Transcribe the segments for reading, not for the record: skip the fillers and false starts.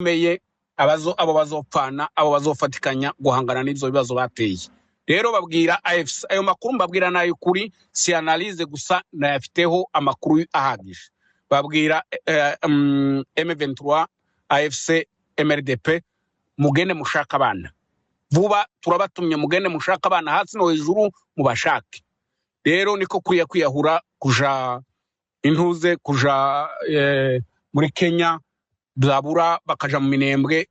meye abo bazopfana abo bazofatikanya guhangana n'ivyo bibazo bateye. Rero babwira AFC ayo makuru mbabwira nayo kuri si analyse gusa nayafiteho amakuru ahagije. Babwira M23 AFC MRDP mugende mushaka abana vuba turabatumye mugende mushaka abana hasi no hejuru mubashake. Rero niko kwiyahura kuja intuze kuja muri Kenya zabura bakaja mu minembwe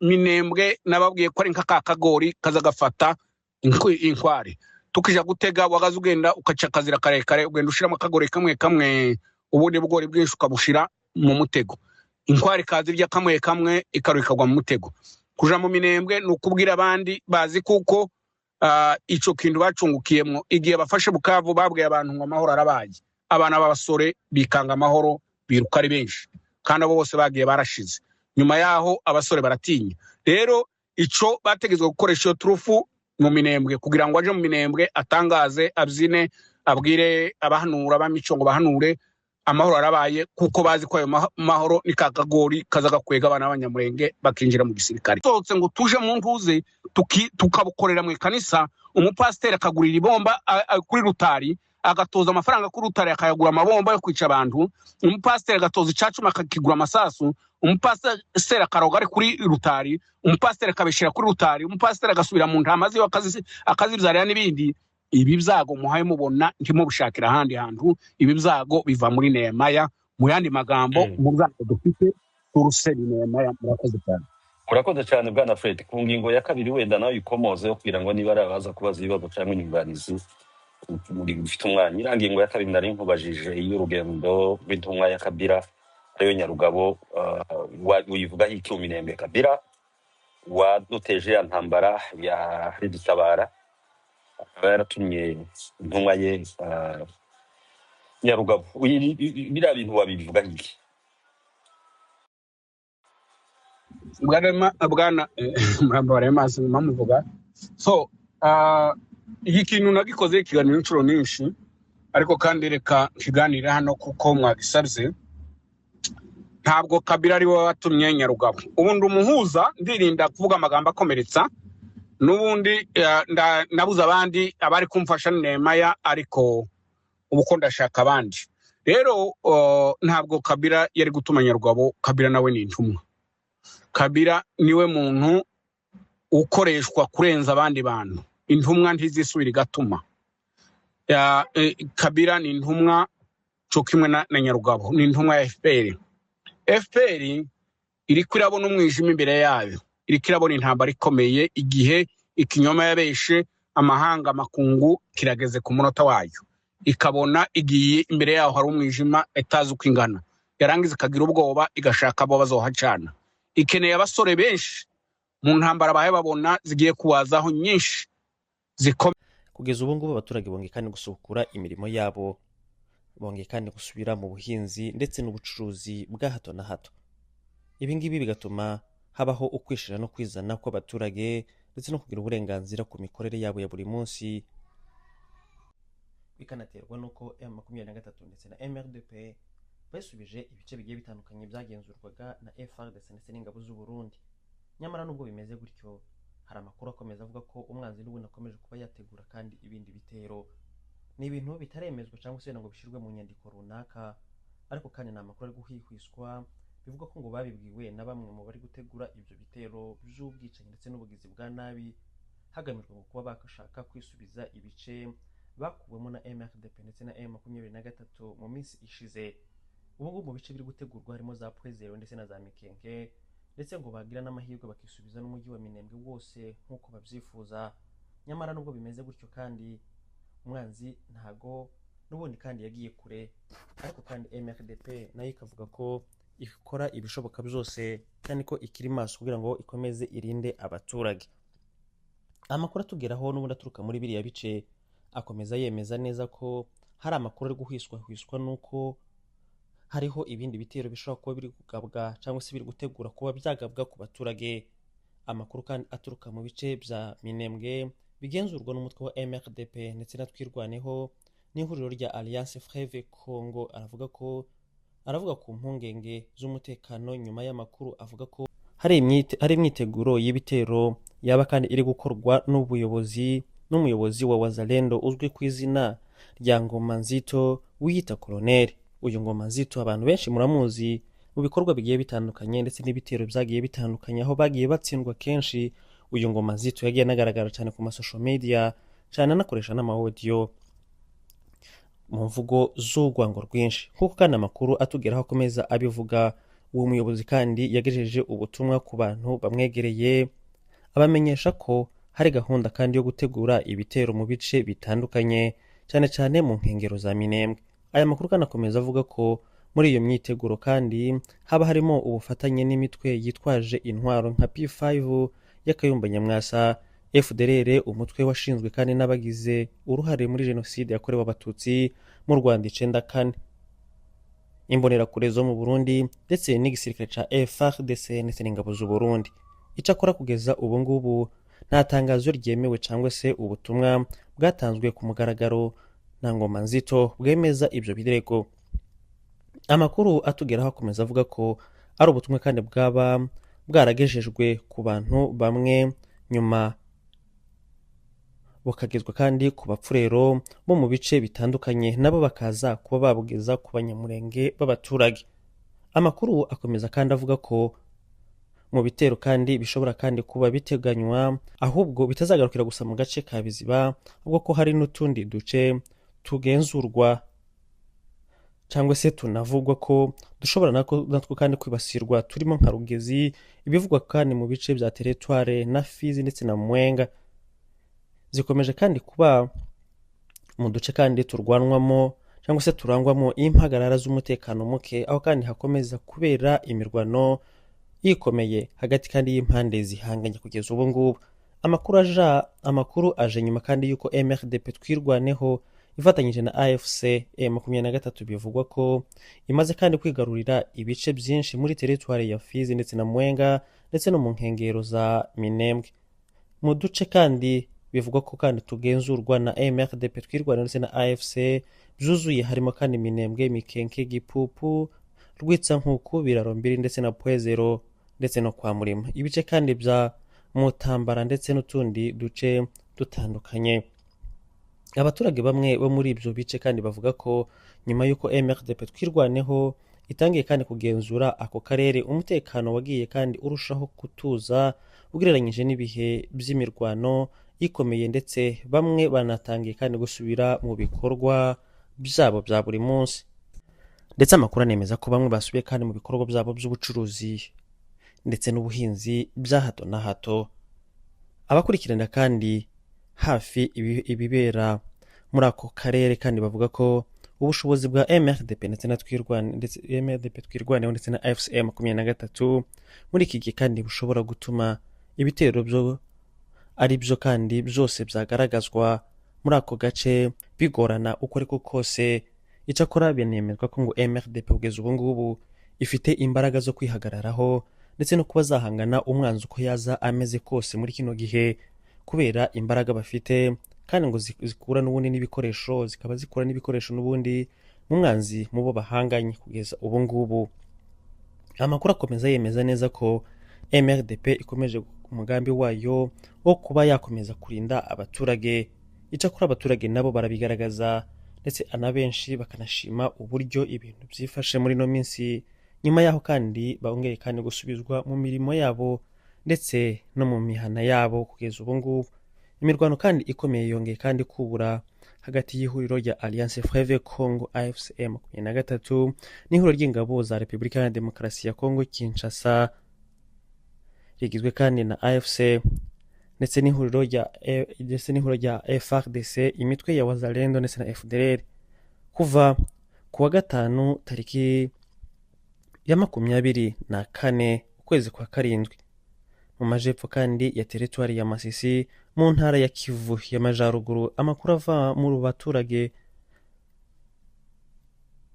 nababwiye ko ari nk'akagori kaza gafata inkware tukija gutega wagaze ugenda ukaca kazira karekare ugenda ushiramo akagori kamwe ubundi bwori bwinshi ukabushira mu mutego inkware kazirya kamwe ikarukagwa mu mutego. Kuja mu minembwe nukubwira abandi bazi kuko ico kintu bacungukiyemwo igiye bafashe Bukavu babwiye abantu ngo amahoro arabaye abana b'abasore bikanga amahoro biruka ari benshi kandi abo bose bagiye barashize. Nyuma yaho abasore baratinya. Rero ico bategezwe gukoresha iyo turufu mu minembwe kugira ngo aje mu minembwe atangaze abyine abwire abahanura bamico ngo bahanure amahoro arabaye kuko bazi ko ayo mahoro ni kakagori kaza gakwega abana b'abanyamurenge bakinjira mu gisirikare. Totse ngo tuje mu ntuze tukabukorera mu kanisa umupasiteri akagurira ibomba kuri rutari agatoza amafaranga kuri rutari akayagura amabomba yo kwica abantu. Umupasiteri agatoza icacuma akakigura amasasu. Umupasiteri akaroga ari kuri rutari. Umupasiteri akabeshera kuri rutari. Umupasiteri agasubira mu ntama ziwe akazibyarira n'ibindi. Ibi byago muhaye mubona ndimo bushakira ahandi hantu. Ibi byago biva muri Nehemiah. Mu yandi magambo mu byago dufite uruseni Nehemiah. Murakoze cyane bwana Fred. Ku ngingo ya kabiri wenda nawe ikomoze kugira ngo niba arabaza kubaza ibibazo cyangwa inyunganizi muri gufite umwanya. Irangingo ya kabiri nari nkubajije y'urugendo rw'intumwa ya Kabila ariyo Nyarugabo wivuga iki mu Minembwe. Kabila waduteje ya ntambara ya Riditabara akaba yaratumye intumwa ye Nyarugabo. Biriya bintu wabivuga iki? Bwana murambare maso mamuvuga so iki kintu nagikoze kiganiro inshuro nyinshi ariko kandi reka kiganira hano kuko mwagisabye. Ntabwo Kabila ari we watumye Nyarugabo. Ubundi umuhuza ndirinda kuvuga amagambo akomeretsa n'ubundi nabuza abandi abari kumfasha Nehemiah ariko ubuko ndashaka abandi. Rero ntabwo Kabila yari gutuma Nyarugabo. Kabila nawe ni intumwa. Kabila niwe muntu ukoreshwa kurenza abandi bantu. Intumwa ntizisubira igatuma. Kabila ni intumwa cyo kimwe na Nyarugabo ni intumwa ya FPR. FPR iri kwirabona umwijima imbere yayo. Iri kwirabona intambara ikomeye igihe ikinyoma yabeshe amahanga makungu kirageze ku munota wayo. Ikabona igiye imbere yaho hari umwijima etazi uko ingana. Yarangiza ikagira ubwoba igashaka abo bazohacana. Ikeneye abasore benshi mu ntambara bahe babona zigiye kuwazaho nyinshi kugeza ubu ngubu abaturage bongeye kandi gusukura imirimo yabo, bongeye kandi gusubira mu buhinzi ndetse n'ubucuruzi bwa hato na hato. Ibi ngibi bigatuma habaho ukwishira no kwizana kw'abaturage ndetse no kugira uburenganzira ku mikorere yabo ya buri munsi. Bikanaterwa nuko M23 ndetse na MRDP basubije ibice bigiye bitandukanye byagenzurwaga na FARDC ndetse n'ingabo z'u Burundi. Nyamara nubwo bimeze gutyo hari amakuru akomeza avuga ko umwanzi n'ubundi akomeje kuba yategura kandi ibindi bitero. Ni ibintu bitaremezwa cyangwa se ngo bishirwe mu nyandiko runaka, ariko kandi ni amakuru ari guhihwiswa bivuga ko ngo babibwiwe na bamwe mu bari gutegura ibyo bitero by'ubwicanyi ndetse n'ubugizi bwa nabi hagamijwe ngo kuba bakashaka kwisubiza ibice bakuwemo na MRDP ndetse na M23 mu minsi ishize. Ubu mu bice biri gutegurwa harimo za Pwezero ndetse na za Mikenke, ndetse ngo bagira n'amahirwe bakisubiza n'umujyi wa Minembwe wose nk'uko babyifuza. Nyamara nubwo bimeze gutyo kandi umwanzi ntago n'ubundi kandi yagiye kure, ariko kandi MRDP nayo ikavuga ko ikora ibishoboka byose kandi ko ikiri maso kugira ngo ikomeze irinde abaturage. Amakuru atugeraho n'ubundi aturuka muri biriya bice akomeza yemeza neza ko hari amakuru ari guhwiswa nuko hariho ibindi bitero bishobora kuba biri kugabwa cyangwa se biri gutegura kuba byagabwa ku baturage. Amakuru kandi aturuka mu bice bya Minembwe bigenzurwa n'umutwe wa MRDP ndetse na Twirwaneho n'ihuriro rya Alliance Fleuve Congo aravuga ku mpungenge z'umutekano nyuma y'amakuru avuga ko hari imyiteguro y'ibitero yaba kandi iri gukorwa n'umuyobozi wa Wazalendo uzwi ku izina rya Ngoma Nzito wiyita Colonel. Uyu Ngoma Nzito abantu benshi muramuzi mu bikorwa bigiye bitandukanye ndetse n'ibitero byagiye bitandukanye aho bagiye batsindwa kenshi. Uyu Ngoma Nzito yagiye anagaragara cyane ku masocial media, cyane anakoresha n'amaudio mu mvugo z'urwango rwinshi, nk'uko kandi amakuru atugeraho akomeza abivuga. Uwo muyobozi kandi yagejeje ubutumwa ku bantu bamwegereye abamenyesha ko hari gahunda kandi yo gutegura ibitero mu bice bitandukanye, cyane cyane mu nkengero za Minembwe. Aya makuru kandi akomeza avuga ko muri iyo myiteguro kandi haba harimo ubufatanye n'imitwe yitwaje intwaro nka P5 y'Akayumba Nyamwasa, FDLR, umutwe washinzwe kandi n'abagize uruhare muri jenoside yakorewe abatutsi mu Rwanda 94, imbonerakure zo mu Burundi ndetse n'igisirikare ca FARDC ndetse n'ingabo z'u Burundi. Icakora kugeza ubu ngubu nta tangazo ryemewe cyangwa se ubutumwa bwatanzwe ku mugaragaro na Ngoma Nzito bwemeza ibyo birego. Amakuru atugeraho akomeza avuga ko ari ubutumwa kandi bwaba bwaragejejwe ku bantu bamwe, nyuma bukagezwa kandi ku bapfurero bo mu bice bitandukanye, nabo bakaza kuba babugeza ku banyamurenge b'abaturage. Amakuru akomeza kandi avuga ko mu bitero kandi bishobora kandi kuba biteganywa, ahubwo bitazagarukira gusa mu gace ka Biziba, ahubwo ko hari n'utundi duce tugenzurwa cyangwa se tunavugwa ko dushobora natwo kandi kwibasirwa, turimo nka Rugezi, ibivugwa kandi mu bice bya Teritware na Fizi ndetse na Mwenga. Zikomeje kandi kuba mu duce kandi turwanwamo cyangwa se turangwamo impagarara z'umutekano muke, aho kandi hakomeza kubera imirwano yikomeye hagati kandi y'impande zihanganye kugeza ubu ngubu. Amakuru aje nyuma kandi yuko MRDP twirwaneho ifatanyije na AFC M23 bivugwa ko imaze kandi kwigarurira ibice byinshi muri teritwari ya Fizi ndetse na Mwenga ndetse no mu nkengero za Minembwe. Mu duce kandi bivugwa ko kandi tugenzurwa na MRDP twirwana ndetse na AFC byuzuye harimo kandi Minembwe, Mikenke, Gipupu, Rwitsankuku, Birarombiri ndetse na Pwezero ndetse no kwa Murima, ibice kandi bya Mutambara ndetse n'utundi duce dutandukanye. Abaturage bamwe bo muri ibyo bice kandi bavuga ko nyuma yuko MRDP twirwaneho itangiye kandi kugenzura ako karere, umutekano wagiye kandi urushaho kutuza ugereranyije n'ibihe by'imirwano ikomeye, ndetse bamwe banatangiye kandi gusubira mu bikorwa byabo bya buri munsi. Ndetse amakuru anemeza ko bamwe basubiye kandi mu bikorwa byabo by'ubucuruzi ndetse n'ubuhinzi bya hato na hato. Abakurikirana kandi hafi ibibera muri ako karere kandi bavuga ko ubushobozi bwa MRDP ndetse na twirwaneho ndetse na AFC M23 muri iki gihe kandi bushobora gutuma ibitero byo ari byo kandi byose byagaragazwa muri ako gace bigorana uko ariko kose. Icyakora binemezwa ko ngo MRDP kugeza ubu ngubu ifite imbaraga zo kwihagararaho ndetse no kuba zahangana umwanzi uko yaza ameze kose muri kino gihe, kubera imbaraga bafite kandi ngo zikura n'ubundi n'ibikoresho, zikaba zikura n'ibikoresho n'ubundi mu mwanzi mu bo bahanganye kugeza ubu ngubu. Amakuru akomeza yemeza neza ko MRDP ikomeje umugambi wayo wo kuba yakomeza kurinda abaturage. Icyakora abaturage nabo barabigaragaza ndetse anabenshi bakanashima uburyo ibintu byifashe muri no minsi, nyuma yaho kandi bongeye kandi gusubizwa mu mirimo yabo ndetse no mu mihana yabo kugeza ubu ngubu. Imirwano kandi ikomeye yongeye kandi kubura hagati y'ihuriro rya Alliance Fleuve Congo AFC M23 n'ihuriro ry'ingabo za Repubulika ya Demokarasi ya Congo Kinshasa rigizwe kandi na AFC ndetse n'ihuriro rya FARDC, imitwe ya Wazalendo ndetse na FDLR. Kuva kuwa gatanu tariki ya 24 ukwezi kwa karindwi mu majepfo kandi ya teritwari ya Masisi mu ntara ya Kivu y'Amajyaruguru, amakuru ava mu baturage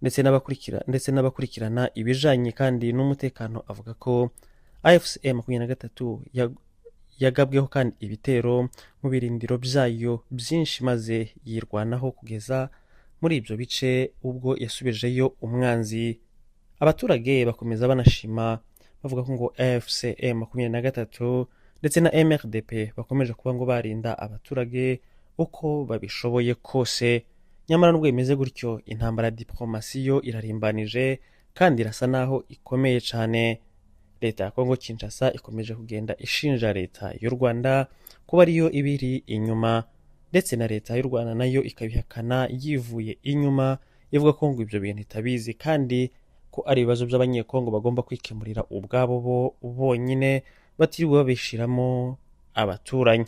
ndetse n'abakurikirana ibijanye kandi n'umutekano avuga ko AFC M23 yagabweho kandi ibitero mu birindiro byayo byinshi maze yirwanaho kugeza muri ibyo bice ubwo yasubijeyo umwanzi. Abaturage bakomeza banashima bavuga ko ngo FCM 23 ndetse na MRDP bakomeje kuba ngo barinda abaturage uko babishoboye kose. Nyamara nubwo bimeze gutyo, intambara ya diplomasi yo irarimbanije kandi irasa naho ikomeye cyane. Leta ya Kongo Kinshasa ikomeje kugenda ishinja leta y'u Rwanda kuba ariyo ibiri inyuma, ndetse na leta y'u Rwanda nayo ikabihakana yivuye inyuma, ivuga ko ngo ibyo bintu itabizi kandi ko ari ibibazo by'abanyekongo bagomba kwikemurira ubwabo bo bonyine batiriwe babishiramo abaturanyi.